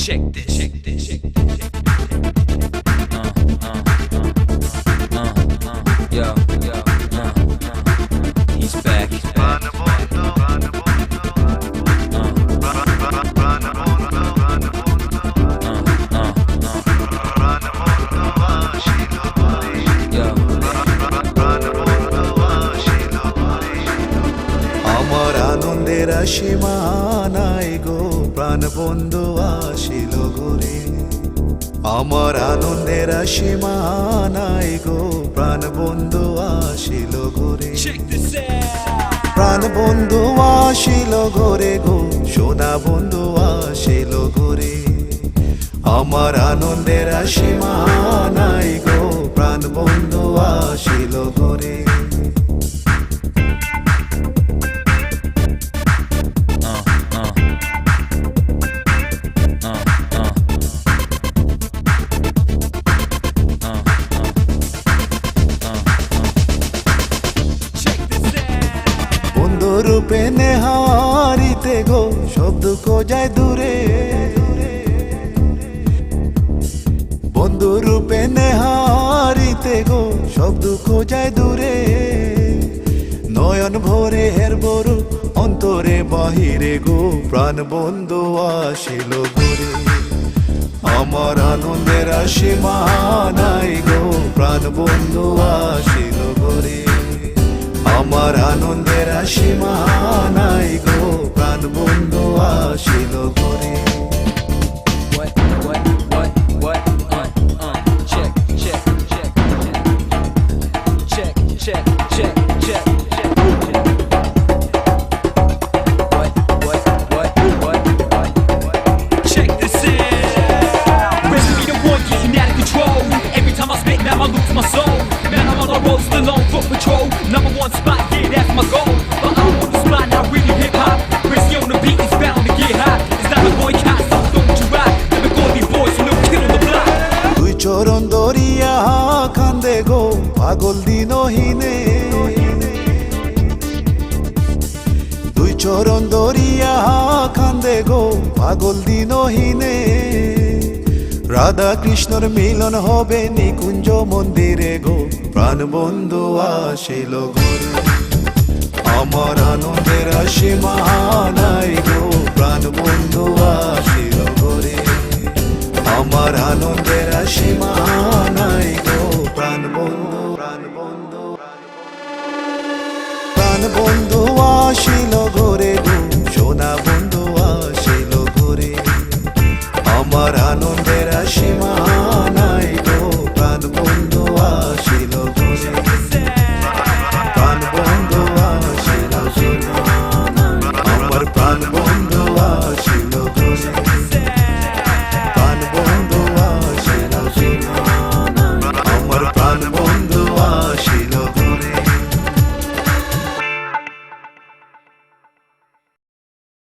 Check this. Yo, he's back. আমার আনন্দের সীমা নাই গো, প্রাণবন্ধু আসিল ঘুরে। আমার আনন্দের সীমা নাই গো, প্রাণবন্ধু আসিল ঘুরে। প্রাণবন্ধু আসিল ঘুরে গো, সোনা বন্ধু আসিল ঘুরে। আমার আনন্দের সীমা নাই গো, প্রাণবন্ধু আসিল ঘুরে। রূপে নেহারিতে গো, সব দুঃখ যায় দূরে। বন্ধু রূপে নেহারিতে গো, সব দুঃখ যায় দূরে। নয়ন ভরে হের বরু, অন্তরে বাহিরে গো, প্রাণ বন্ধু আসিল ঘুরে। আমার আনন্দের সীমা নাই গো, প্রাণ বন্ধু আসিল ঘুরে। আমার আনন্দের সীমা নাই গো, প্রাণ বন্ধু আসিল ঘুরে। Number one spot, yeah, that's my goal. But I'm on the spot, not really hip-hop. Chrissy on the beat is bound to get hot. It's not a boycott, so don't you rock. Let me call these boys, no kid on the block. দুই চরণ দরিয়া কান্দে গো, পাগল দিনহীনে। দুই চরণ দরিয়া কান্দে গো, পাগল দিনহীনে। রাধা কৃষ্ণর মিলন হবে নিকুঞ্জ মন্দিরে গো, প্রাণ বন্ধু আসিল ঘুরে। আমার আনন্দের সীমা নাই গো, প্রাণ বন্ধু আসিল ঘুরে। আমার আনন্দের সীমা